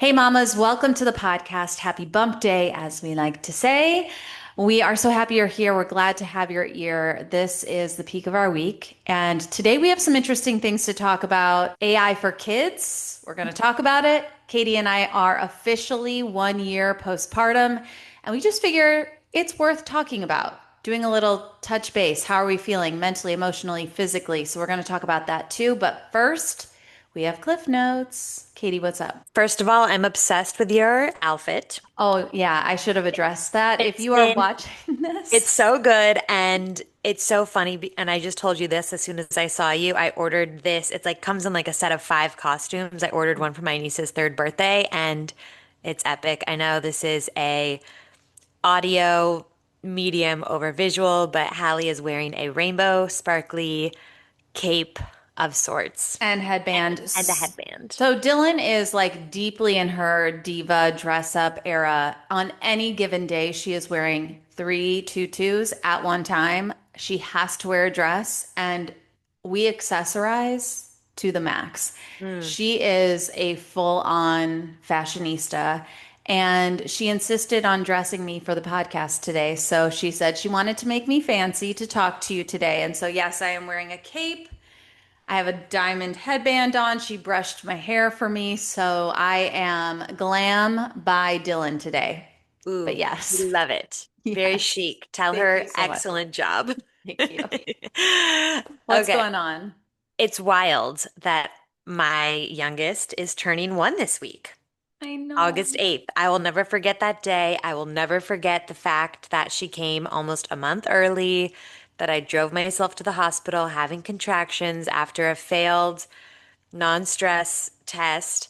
Hey, mamas, welcome to the podcast. Happy bump day, as we like to say. We are so happy you're here. We're glad to have your ear. This is the peak of our week. And today we have some interesting things to talk about. AI for kids. We're going to talk about it. Katie and I are officially 1 year postpartum, and we just figure it's worth talking about. Doing a little touch base. How are we feeling mentally, emotionally, physically? So we're going to talk about that too. But first, we have Cliff Notes. Katie, what's up? First of all, I'm obsessed with your outfit. Oh, yeah, I should have addressed that. If It's you are been, watching it's this, so good and it's so funny. And I just told you this as soon as I saw you. I ordered this. It's like comes in like a set of five costumes. I ordered one for my niece's third birthday and it's epic. I know this is a audio medium over visual, but Hallie is wearing a rainbow sparkly cape of sorts and headband. and a headband. So Dylan is like deeply in her diva dress up era. On any given day, she is wearing three tutus at one time. She has to wear a dress, and we accessorize to the max. Mm. She is a full on fashionista. And she insisted on dressing me for the podcast today. So she said she wanted to make me fancy to talk to you today. And so, yes, I am wearing a cape. I have a diamond headband on. She brushed my hair for me. So I am glam by Dylan today. But Ooh, we yes, love it. Very yes. chic. Tell Thank her you so much. excellent job. Thank you. What's Okay. going on? It's wild that my youngest is turning one this week, I know. August 8th. I will never forget that day. I will never forget the fact that she came almost a month early, that I drove myself to the hospital having contractions after a failed non-stress test.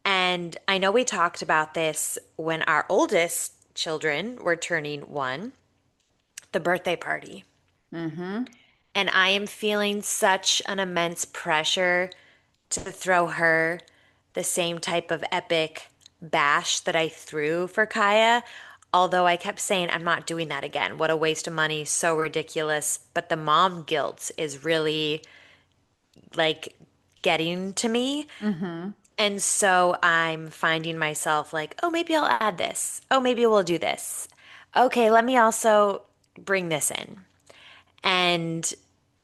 And I know we talked about this when our oldest children were turning one, the birthday party. Mm-hmm. And I am feeling such an immense pressure to throw her the same type of epic bash that I threw for Kaya. Although I kept saying, I'm not doing that again. What a waste of money. So ridiculous. But the mom guilt is really like getting to me. Mm-hmm. And so I'm finding myself like, oh, maybe I'll add this. Oh, maybe we'll do this. Okay, let me also bring this in. And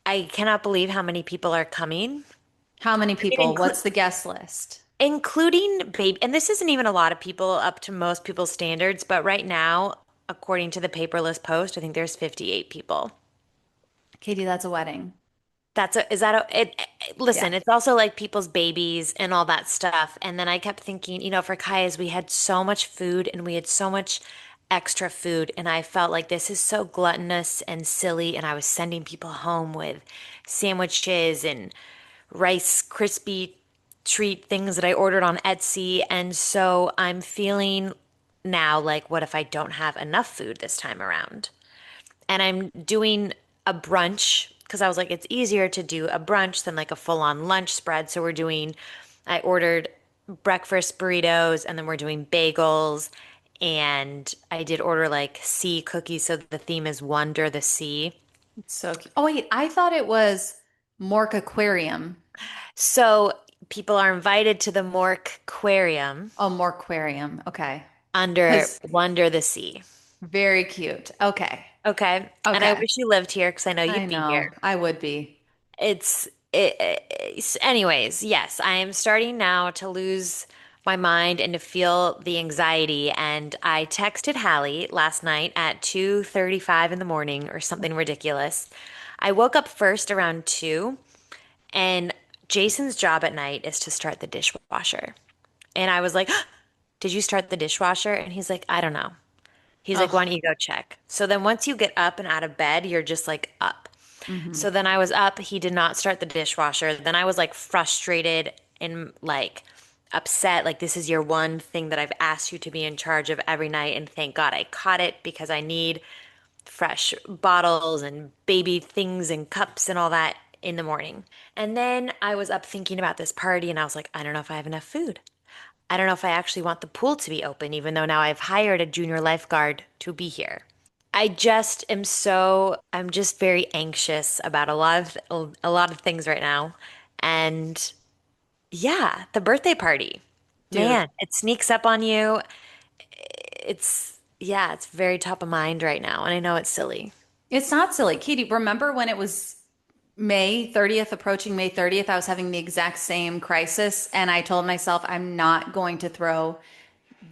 I cannot believe how many people are coming. How many I mean, people? What's the guest list? including baby, and this isn't even a lot of people up to most people's standards, but right now, according to the paperless post, I think there's 58 people. Katie, that's a wedding. Is that Yeah. listen, it's also like people's babies and all that stuff. And then I kept thinking, for Kaya's, we had so much food and we had so much extra food. And I felt like this is so gluttonous and silly. And I was sending people home with sandwiches and Rice crispy treat things that I ordered on Etsy. And so I'm feeling now like, what if I don't have enough food this time around? And I'm doing a brunch because I was like, it's easier to do a brunch than like a full-on lunch spread. So I ordered breakfast burritos and then we're doing bagels. And I did order like sea cookies. So the theme is Wonder the Sea. It's so cute. Oh, wait, I thought it was Mork Aquarium. So people are invited to the Mork Aquarium Oh, Morquarium. Okay. under Because Wonder the Sea. very cute. Okay. Okay. And I Okay. wish you lived here because I know I you'd be know. here. I would be. Anyways, yes, I am starting now to lose my mind and to feel the anxiety. And I texted Hallie last night at 2:35 in the morning or something ridiculous. I woke up first around 2, and Jason's job at night is to start the dishwasher. And I was like, did you start the dishwasher? And he's like, I don't know. He's like, why Oh. don't you go check? So then once you get up and out of bed, you're just like up. Hmm. So then I was up. He did not start the dishwasher. Then I was like frustrated and like upset. Like, this is your one thing that I've asked you to be in charge of every night. And thank God I caught it because I need fresh bottles and baby things and cups and all that in the morning. And then I was up thinking about this party and I was like, I don't know if I have enough food. I don't know if I actually want the pool to be open, even though now I've hired a junior lifeguard to be here. I'm just very anxious about a lot of things right now. And yeah, the birthday party. Dude, Man, it sneaks up on you. Yeah, it's very top of mind right now, and I know it's silly. it's not silly. Katie, remember when it was May 30th, approaching May 30th, I was having the exact same crisis, and I told myself I'm not going to throw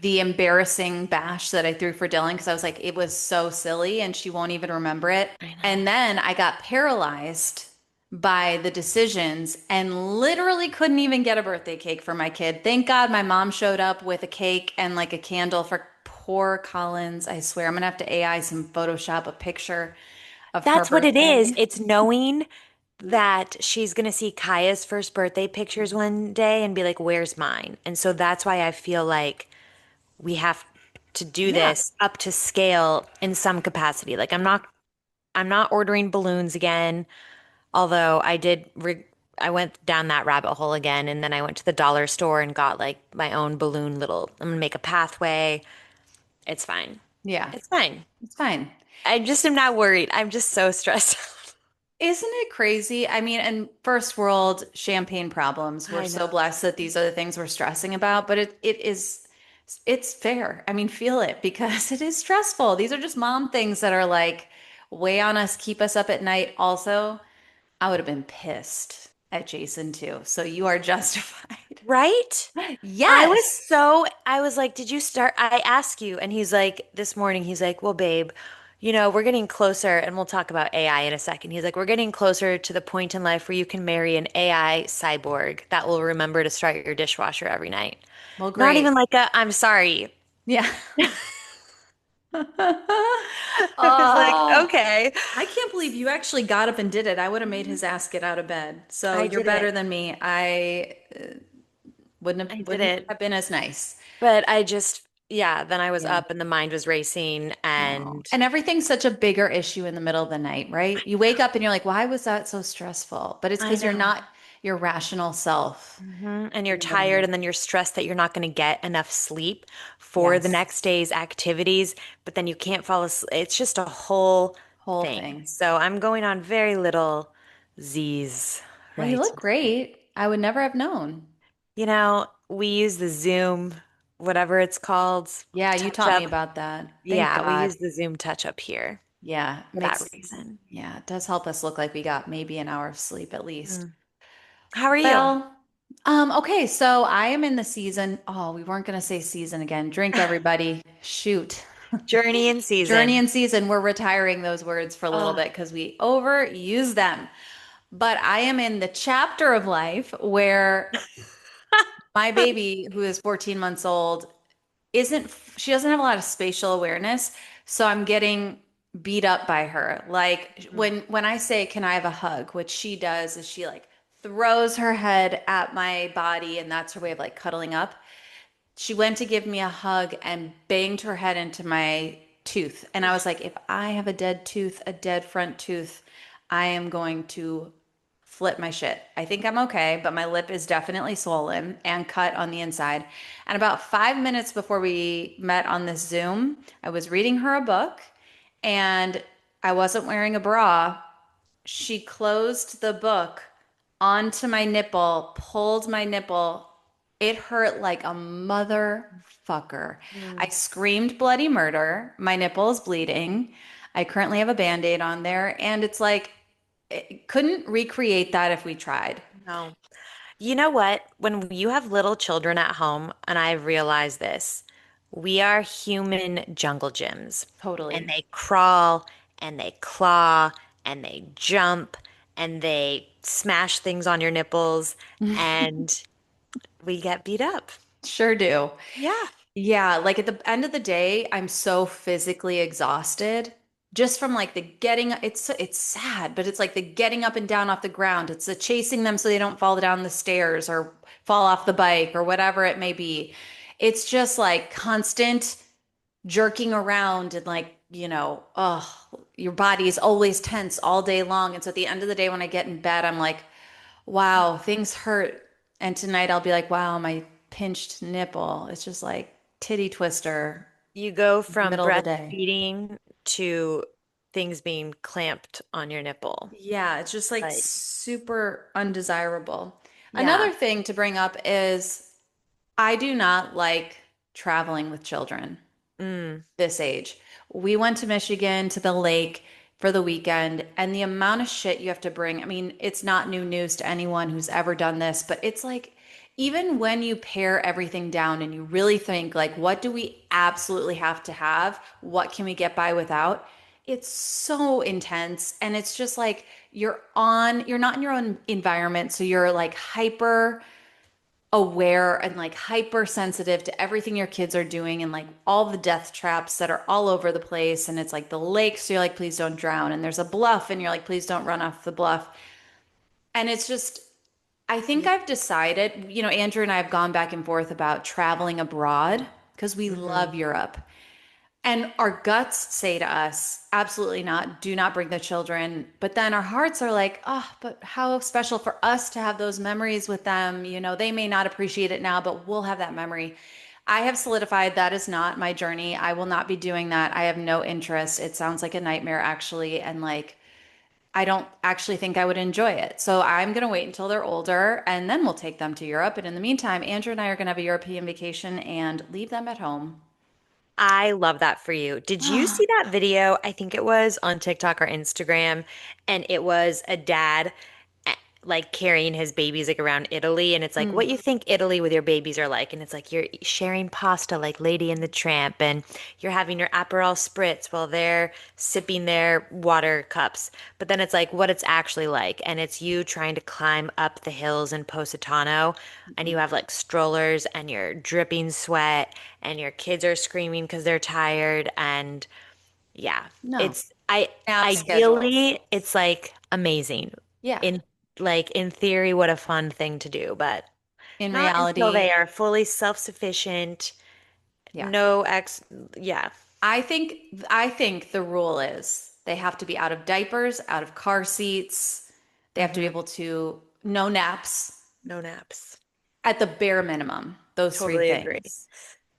the embarrassing bash that I threw for Dylan because I was like, it was so silly and she won't even remember it. I know. And then I got paralyzed by the decisions and literally couldn't even get a birthday cake for my kid. Thank God my mom showed up with a cake and like a candle for poor Collins. I swear I'm gonna have to AI some Photoshop a picture of her That's what it is. birthday. It's knowing that she's going to see Kaya's first birthday pictures one day and be like, "Where's mine?" And so that's why I feel like we have to do Yeah. this up to scale in some capacity. Like I'm not ordering balloons again, although I went down that rabbit hole again and then I went to the dollar store and got like my own balloon little. I'm gonna make a pathway. It's fine. Yeah. It's fine. It's fine. I just am not worried. I'm just so stressed out. Isn't it crazy? I mean, and first world champagne problems. We're I so know. blessed that these are the things we're stressing about, but it's fair. I mean, feel it because it is stressful. These are just mom things that are like weigh on us, keep us up at night. Also, I would have been pissed at Jason too. So you are justified. Right? Yes. I was like, did you start? I asked you, and he's like, this morning, he's like, well, babe, we're getting closer, and we'll talk about AI in a second. He's like, we're getting closer to the point in life where you can marry an AI cyborg that will remember to start your dishwasher every night. Well, Not even great. like I'm sorry. Yeah. I was like, Oh, okay. I can't believe you actually got up and did it. I would have made his ass get out of bed. So I you're did it. better than me. I wouldn't have I did wouldn't it. have been as nice. But yeah, then I was Yeah. up and the mind was racing Oh. and And everything's such a bigger issue in the middle of the night, right? You wake up and you're like, why was that so stressful? But it's I because you're know. not your rational self And in you're the middle of the tired, night. and then you're stressed that you're not going to get enough sleep for the Yes. next day's activities, but then you can't fall asleep. It's just a whole Whole thing. thing. So I'm going on very little Z's Well, you right look now. great. I would never have known. We use the Zoom, whatever it's called, Yeah, you touch taught me up. about that. Thank Yeah, we God. use the Zoom touch up here Yeah, for that reason. it does help us look like we got maybe an hour of sleep at least. Mm. How are you? Well, okay, so I am in the season. Oh, we weren't gonna say season again. Drink, everybody. Shoot. Journey in Journey season. and season. We're retiring those words for a little Oh, bit because we overuse them. But I am in the chapter of life where my baby, who is 14 months old, she doesn't have a lot of spatial awareness, so I'm getting beat up by her. Like when I say, "Can I have a hug?" What she does is she like throws her head at my body and that's her way of like cuddling up. She went to give me a hug and banged her head into my tooth. And I was like, if I have a dead tooth, a dead front tooth, I am going to flip my shit. I think I'm okay, but my lip is definitely swollen and cut on the inside. And about 5 minutes before we met on this Zoom, I was reading her a book and I wasn't wearing a bra. She closed the book onto my nipple, pulled my nipple. It hurt like a motherfucker. I Mm. screamed bloody murder. My nipple is bleeding. I currently have a band-aid on there, and it's like couldn't recreate that if we tried. No. You know what? When you have little children at home, and I've realized this, we are human jungle gyms. And Totally. they crawl and they claw and they jump and they smash things on your nipples and we get beat up. Sure do. Yeah. Yeah, like at the end of the day, I'm so physically exhausted just from like the getting it's sad, but it's like the getting up and down off the ground. It's the chasing them so they don't fall down the stairs or fall off the bike or whatever it may be. It's just like constant jerking around and like, oh, your body is always tense all day long. And so at the end of the day when I get in bed, I'm like, wow, things hurt. And tonight I'll be like, wow, my pinched nipple. It's just like titty twister You go in the from middle of the day. breastfeeding to things being clamped on your nipple. Yeah, it's just like Like, super undesirable. Another yeah. thing to bring up is I do not like traveling with children Mm, this age. We went to Michigan to the lake for the weekend, and the amount of shit you have to bring. I mean, it's not new news to anyone who's ever done this, but it's like, even when you pare everything down and you really think, like, what do we absolutely have to have? What can we get by without? It's so intense. And it's just like you're not in your own environment. So you're like hyper aware and like hypersensitive to everything your kids are doing and like all the death traps that are all over the place. And it's like the lake, so you're like, please don't drown. And there's a bluff, and you're like, please don't run off the bluff. And it's just, I think yeah. I've decided, Andrew and I have gone back and forth about traveling abroad because we Hmm. love Europe. And our guts say to us, absolutely not, do not bring the children. But then our hearts are like, oh, but how special for us to have those memories with them. They may not appreciate it now, but we'll have that memory. I have solidified that is not my journey. I will not be doing that. I have no interest. It sounds like a nightmare, actually. And like, I don't actually think I would enjoy it. So I'm going to wait until they're older and then we'll take them to Europe. And in the meantime, Andrew and I are going to have a European vacation and leave them at home. I love that for you. Did you see that video? I think it was on TikTok or Instagram, and it was a dad like carrying his babies like around Italy, and it's like what Mm, you think Italy with your babies are like, and it's like you're sharing pasta like Lady and the Tramp, and you're having your Aperol spritz while they're sipping their water cups. But then it's like what it's actually like, and it's you trying to climb up the hills in Positano, and you mm. have like strollers, and you're dripping sweat, and your kids are screaming because they're tired, and yeah, No, it's I nap schedules. ideally it's like amazing. Yeah. In in theory, what a fun thing to do, but In not until they reality, are fully self-sufficient. yeah. No ex, yeah, I think the rule is they have to be out of diapers, out of car seats. They have to be hmm able to no naps no naps. at the bare minimum. Those three Totally agree. things.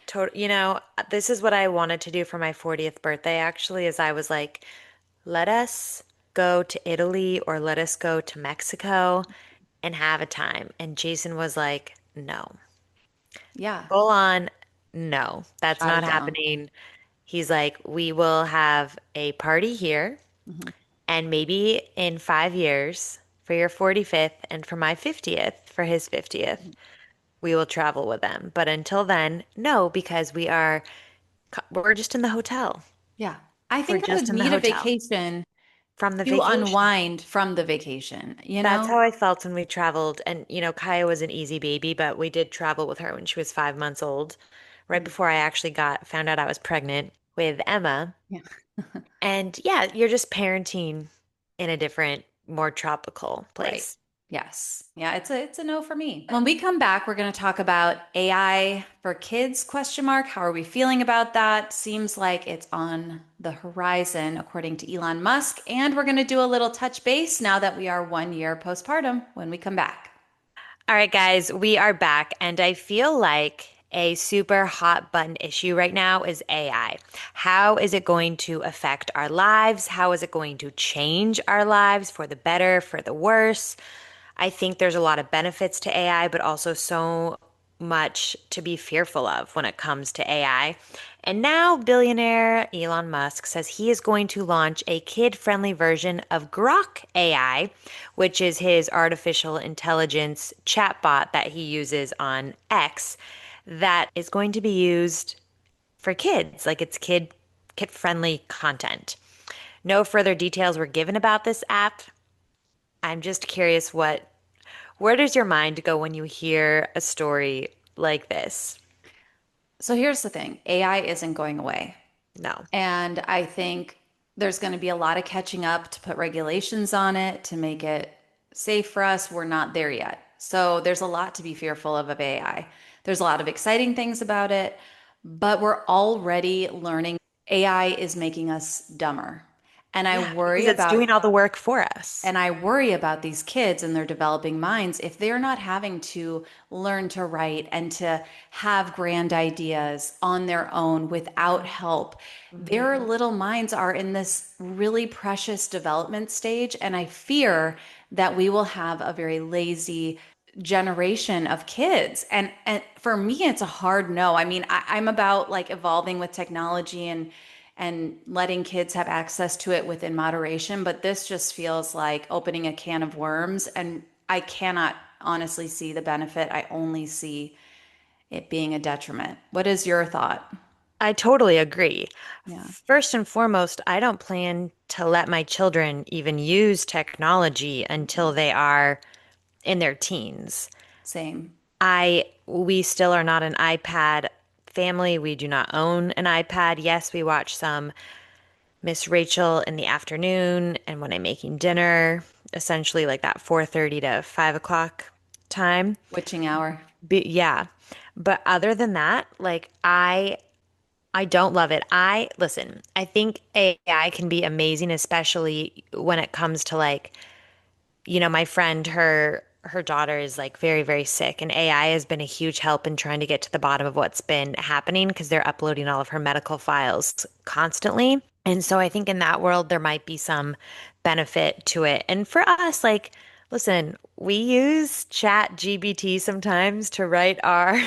Total, this is what I wanted to do for my 40th birthday actually, is I was like, let us go to Italy or let us go to Mexico and have a time. And Jason was like, no. Yeah. Full on, no, that's Shot not it down. happening. He's like, we will have a party here, Mhm. and maybe in 5 years for your 45th and for my 50th, for his 50th, we will travel with them. But until then, no, because we're just in the hotel. Yeah. I We're think I just would in the need a hotel vacation from the to vacation. unwind from the vacation, you That's know? how I felt when we traveled. And, Kaya was an easy baby, but we did travel with her when she was 5 months old, right Mm. before I actually found out I was pregnant with Emma. Yeah. And yeah, you're just parenting in a different, more tropical Right. place. Yes. Yeah, it's a no for me. When we come back, we're going to talk about AI for kids, question mark. How are we feeling about that? Seems like it's on the horizon according to Elon Musk, and we're going to do a little touch base now that we are 1 year postpartum when we come back. All right, guys, we are back, and I feel like a super hot button issue right now is AI. How is it going to affect our lives? How is it going to change our lives for the better, for the worse? I think there's a lot of benefits to AI, but also so much to be fearful of when it comes to AI. And now, billionaire Elon Musk says he is going to launch a kid-friendly version of Grok AI, which is his artificial intelligence chatbot that he uses on X, that is going to be used for kids, like it's kid-friendly content. No further details were given about this app. I'm just curious where does your mind go when you hear a story like this? So here's the thing, AI isn't going away. No. And I think there's going to be a lot of catching up to put regulations on it to make it safe for us. We're not there yet. So there's a lot to be fearful of AI. There's a lot of exciting things about it, but we're already learning AI is making us dumber. And I Yeah, because worry it's about doing all the work for us. and I worry about these kids and their developing minds if they're not having to learn to write and to have grand ideas on their own without help. Their Mhm. little minds are in this really precious development stage. And I fear that we will have a very lazy, generation of kids. And for me, it's a hard no. I mean, I'm about like evolving with technology and letting kids have access to it within moderation, but this just feels like opening a can of worms, and I cannot honestly see the benefit. I only see it being a detriment. What is your thought? I totally agree. Yeah, First and foremost, I don't plan to let my children even use technology until they are in their teens. same. We still are not an iPad family. We do not own an iPad. Yes, we watch some Miss Rachel in the afternoon and when I'm making dinner, essentially like that 4:30 to 5 o'clock time. Witching hour. Yeah. But other than that, I don't love it. I listen, I think AI can be amazing, especially when it comes to my friend, her daughter is like very, very sick, and AI has been a huge help in trying to get to the bottom of what's been happening because they're uploading all of her medical files constantly. And so I think in that world there might be some benefit to it. And for us, like, listen, we use Chat GBT sometimes to write our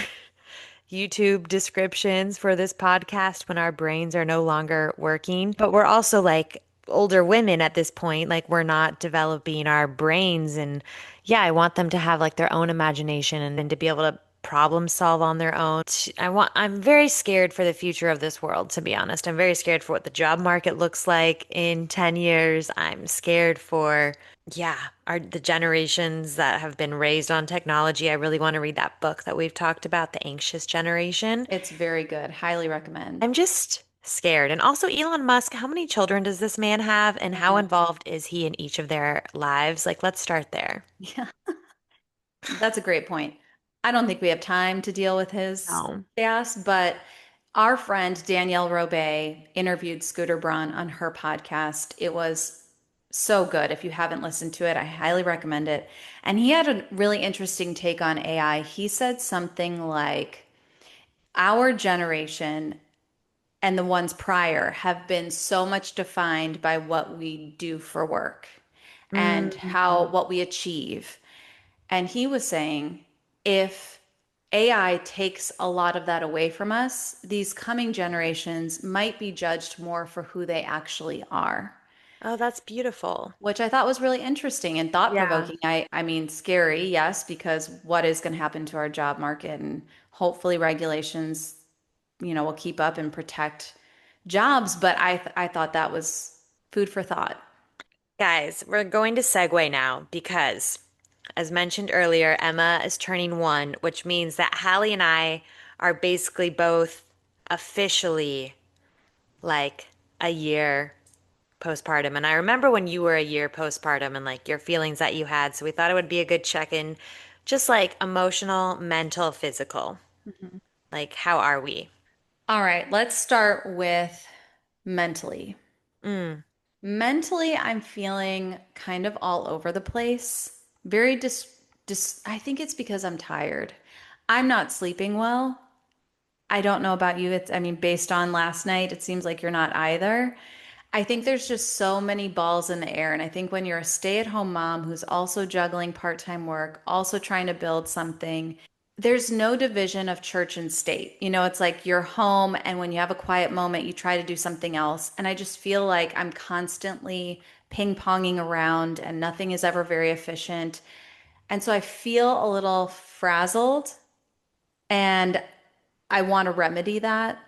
YouTube descriptions for this podcast when our brains are no longer working. But we're also like older women at this point, like we're not developing our brains. And yeah, I want them to have like their own imagination and then to be able to problem solve on their own. I'm very scared for the future of this world, to be honest. I'm very scared for what the job market looks like in 10 years. I'm scared for yeah, the generations that have been raised on technology. I really want to read that book that we've talked about, The Anxious Generation. It's very good. Highly recommend. I'm just scared. And also, Elon Musk, how many children does this man have, and I how know. involved is he in each of their lives? Like, let's start there. Yeah. That's a great point. I don't think we have time to deal with his No. chaos, but our friend Danielle Robay interviewed Scooter Braun on her podcast. It was so good. If you haven't listened to it, I highly recommend it. And he had a really interesting take on AI. He said something like, our generation and the ones prior have been so much defined by what we do for work and how Mm. what we achieve. And he was saying, if AI takes a lot of that away from us, these coming generations might be judged more for who they actually are, Oh, that's beautiful. which I thought was really interesting and Yeah. thought-provoking. I mean, scary, yes, because what is going to happen to our job market, and hopefully regulations, will keep up and protect jobs, but I thought that was food for thought. Guys, we're going to segue now because, as mentioned earlier, Emma is turning 1, which means that Hallie and I are basically both officially like a year postpartum. And I remember when you were a year postpartum and like your feelings that you had. So we thought it would be a good check-in, just like emotional, mental, physical. Mhm. Like, how are we? All right, let's start with mentally. Mm, Mentally, I'm feeling kind of all over the place. Very I think it's because I'm tired. I'm not sleeping well. I don't know about you. I mean, based on last night, it seems like you're not either. I think there's just so many balls in the air. And I think when you're a stay-at-home mom who's also juggling part-time work, also trying to build something, there's no division of church and state. It's like you're home, and when you have a quiet moment, you try to do something else. And I just feel like I'm constantly ping-ponging around and nothing is ever very efficient. And so I feel a little frazzled, and I want to remedy that.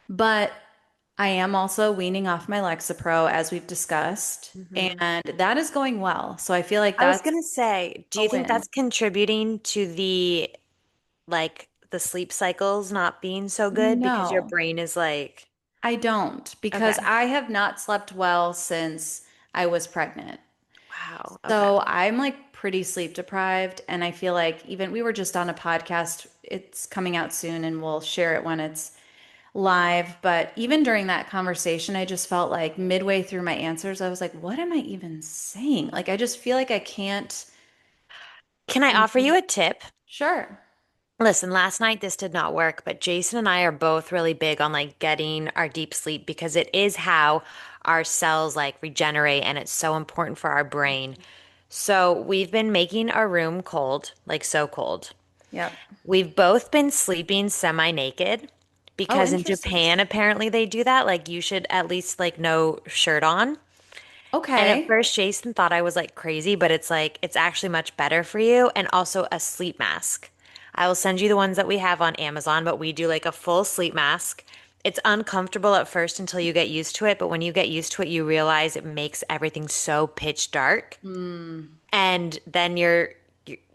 But I am also weaning off my Lexapro, as we've discussed, hmm and that is going well. So I feel like I was that's gonna say, do a you think win. that's contributing to the sleep cycles not being so good because your No, brain is like, I don't, because okay, I have not slept well since I was pregnant. wow, okay. So I'm like pretty sleep deprived. And I feel like even we were just on a podcast, it's coming out soon and we'll share it when it's live. But even during that conversation, I just felt like midway through my answers, I was like, what am I even saying? Like, I just feel like I can't. Can I offer you a tip? Sure. Listen, last night this did not work, but Jason and I are both really big on like getting our deep sleep because it is how our cells like regenerate and it's so important for our brain. So we've been making our room cold, like so cold. Yep. We've both been sleeping semi-naked Oh, because in interesting. Japan, apparently they do that. Like you should at least like no shirt on. And at Okay. first, Jason thought I was like crazy, but it's like, it's actually much better for you. And also a sleep mask. I will send you the ones that we have on Amazon, but we do like a full sleep mask. It's uncomfortable at first until you get used to it, but when you get used to it, you realize it makes everything so pitch dark. Hmm. And then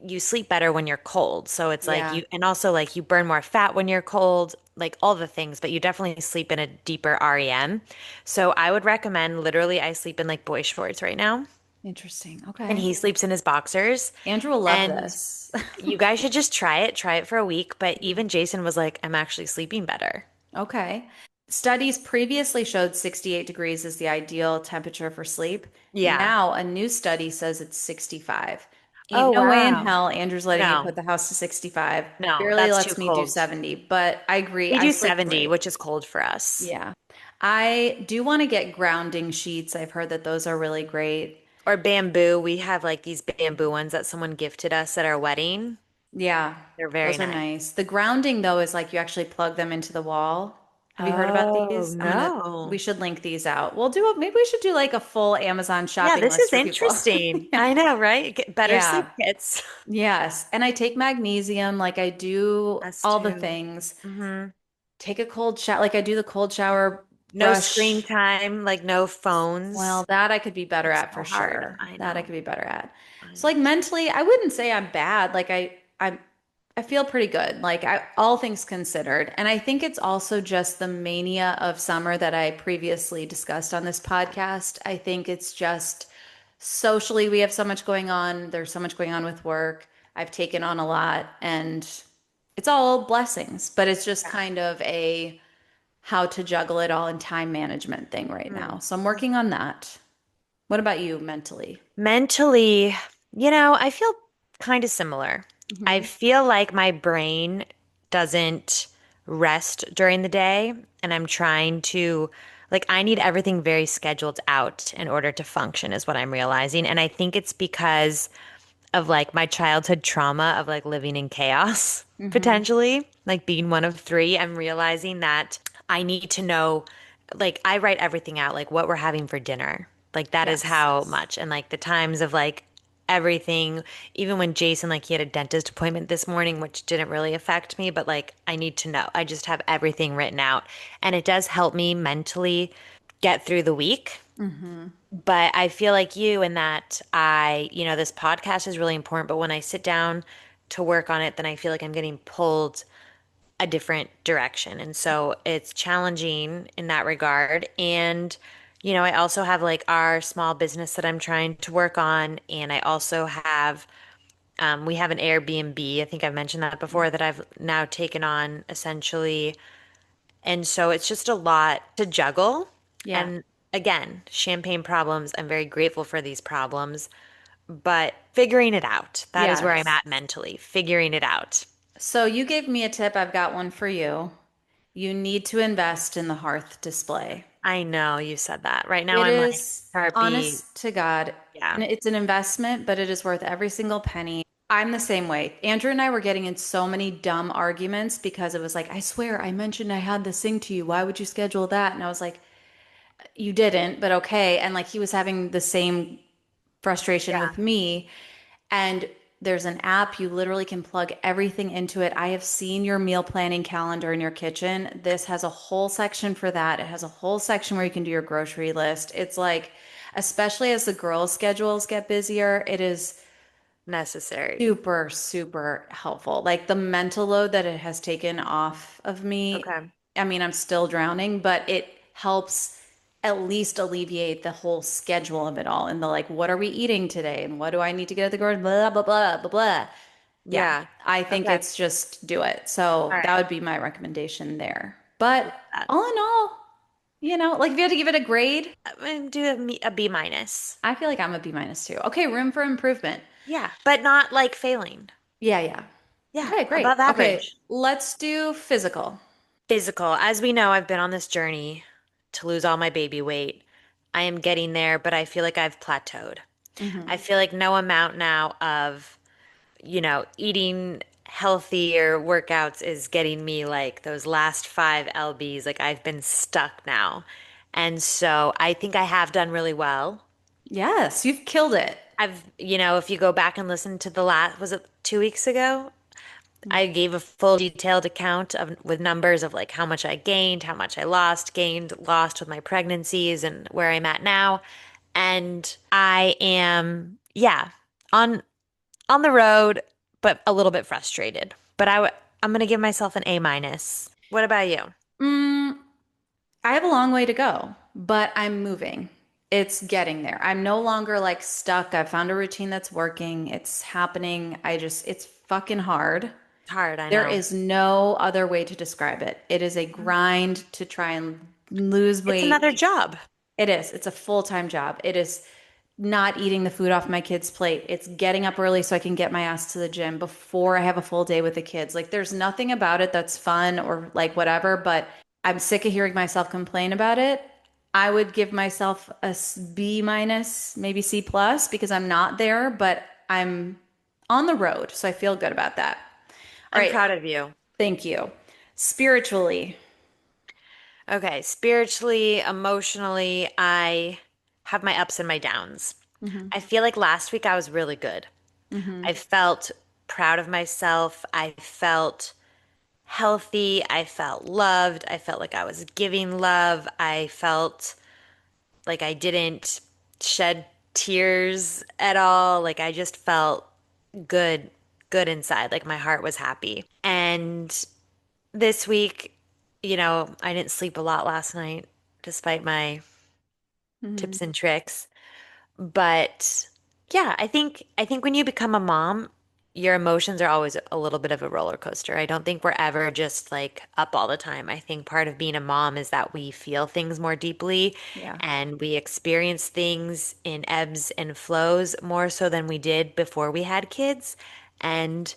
you sleep better when you're cold. So it's like Yeah. you, and also like you burn more fat when you're cold, like all the things, but you definitely sleep in a deeper REM. So I would recommend, literally, I sleep in like boy shorts right now, Interesting. and Okay. he sleeps in his boxers. Andrew will love And this. you guys should just try it for a week. But even Jason was like, I'm actually sleeping better. Okay. Studies previously showed 68 degrees is the ideal temperature for sleep. Yeah. Now, a new study says it's 65. Oh, Ain't no way in wow. hell Andrew's letting me put No, the house to 65. no, Barely that's too lets me do cold. 70, but I agree. We I do sleep 70, great. which is cold for us. Yeah. I do want to get grounding sheets. I've heard that those are really great. Or bamboo. We have like these bamboo ones that someone gifted us at our wedding. Yeah, They're very those are nice. nice. The grounding though is like you actually plug them into the wall. Have you heard about Oh, these? We no. should link these out. Maybe we should do like a full Amazon Yeah, shopping this list is for people. interesting. Yeah. I know, right? Get better Yeah. sleep kits. Yes. And I take magnesium, like I do Us all the too. things. Hmm. Take a cold shower, like I do the cold shower No screen brush. time, like no Well, phones. that I could be better It's at for so hard. sure. I That I know. could be better at. I So like know. mentally, I wouldn't say I'm bad. I feel pretty good. All things considered. And I think it's also just the mania of summer that I previously discussed on this podcast. I think it's just socially we have so much going on. There's so much going on with work. I've taken on a lot and it's all blessings, but it's just Yeah. kind of a how to juggle it all and time management thing right now. Mm. So I'm working on that. What about you mentally? Mentally, I feel kind of similar. I Hmm. feel like my brain doesn't rest during the day, and I'm trying to, like, I need everything very scheduled out in order to function, is what I'm realizing. And I think it's because of like my childhood trauma of like living in chaos, Hmm. potentially, like being one of three. I'm realizing that I need to know, like, I write everything out, like what we're having for dinner. Like, that is Yes. how much. And like the times of like everything, even when Jason, like, he had a dentist appointment this morning, which didn't really affect me, but like, I need to know. I just have everything written out. And it does help me mentally get through the week. Hmm. But I feel like you in that this podcast is really important, but when I sit down to work on it, then I feel like I'm getting pulled a different direction. And so it's challenging in that regard. And, I also have like our small business that I'm trying to work on. And I also have, we have an Airbnb. I think I've mentioned that before that I've now taken on essentially. And so it's just a lot to juggle. Yeah. And again, champagne problems, I'm very grateful for these problems, but figuring it out, that is where I'm Yes. at mentally, figuring it out. So you gave me a tip. I've got one for you. You need to invest in the hearth display. I know you said that. Right now It I'm like, is Sharpie, honest to God, yeah, and it's an investment, but it is worth every single penny. I'm the same way. Andrew and I were getting in so many dumb arguments because it was like, I swear I mentioned I had this thing to you. Why would you schedule that? And I was like, you didn't, but okay. And like he was having the same frustration yeah, with me. And there's an app, you literally can plug everything into it. I have seen your meal planning calendar in your kitchen. This has a whole section for that. It has a whole section where you can do your grocery list. It's like, especially as the girls' schedules get busier, it is necessary. super, super helpful. Like the mental load that it has taken off of me. Okay. I mean, I'm still drowning, but it helps at least alleviate the whole schedule of it all and the like, what are we eating today? And what do I need to get at the grocery? Blah, blah, blah, blah, blah. Yeah, Yeah. I think Okay. it's just do it. All So that right. would be my recommendation there. But Love that. all in all, like if you had to give it a grade, I'm gonna do a B minus. I feel like I'm a B minus too. Okay, room for improvement. Yeah, but not like failing. Yeah, yeah. Yeah, Okay, great. above Okay, average. let's do physical. Physical. As we know, I've been on this journey to lose all my baby weight. I am getting there, but I feel like I've plateaued. Hmm. I feel like no amount now of, eating healthier workouts is getting me like those last 5 lbs. Like I've been stuck now. And so I think I have done really well. Yes, you've killed it. If you go back and listen to the last, was it 2 weeks ago? I gave a full detailed account of with numbers of like how much I gained, how much I lost, gained, lost with my pregnancies and where I'm at now. And I am, yeah, on on the road, but a little bit frustrated. But I'm gonna give myself an A minus. What about you? Mm, I have a long way to go, but I'm moving. It's getting there. I'm no longer like stuck. I've found a routine that's working. It's happening. It's fucking hard. It's hard, I There know. is no other way to describe it. It is a grind to try and lose It's weight. another job. It is. It's a full-time job. It is not eating the food off my kid's plate. It's getting up early so I can get my ass to the gym before I have a full day with the kids. Like there's nothing about it that's fun or like whatever, but I'm sick of hearing myself complain about it. I would give myself a B minus, maybe C plus because I'm not there, but I'm on the road, so I feel good about that. All I'm right, proud of you. thank you. Spiritually. Okay, spiritually, emotionally, I have my ups and my downs. Hmm. I feel like last week I was really good. Hmm. I felt proud of myself. I felt healthy. I felt loved. I felt like I was giving love. I felt like I didn't shed tears at all. Like I just felt good, good inside. Like my heart was happy. And this week, I didn't sleep a lot last night, despite my Hmm. tips and tricks. But yeah, I think when you become a mom, your emotions are always a little bit of a roller coaster. I don't think we're ever just like up all the time. I think part of being a mom is that we feel things more deeply Yeah. and we experience things in ebbs and flows more so than we did before we had kids. And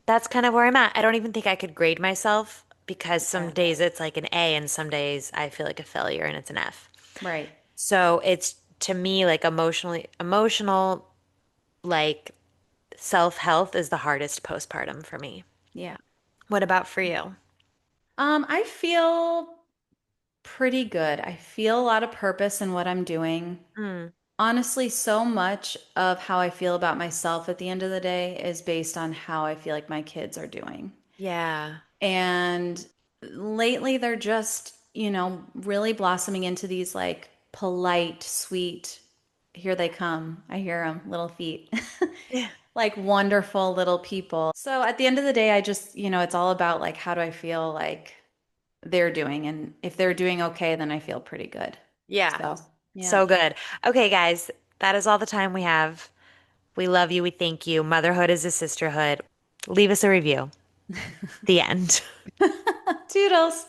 that's kind of where I'm at. I don't even think I could grade myself because some Yeah. days it's like an A and some days I feel like a failure and it's an F. Right. So it's to me like emotional, like self-health is the hardest postpartum for me. Yeah. What about for you? I feel pretty good. I feel a lot of purpose in what I'm doing. Mm, Honestly, so much of how I feel about myself at the end of the day is based on how I feel like my kids are doing. yeah. And lately they're just, really blossoming into these like polite, sweet, here they come. I hear them, little feet. Yeah. Like wonderful little people. So at the end of the day, I just, it's all about like how do I feel like they're doing. And if they're doing okay, then I feel pretty good. Yeah. So, yeah. So good. Okay, guys, that is all the time we have. We love you. We thank you. Motherhood is a sisterhood. Leave us a review. The end. Toodles.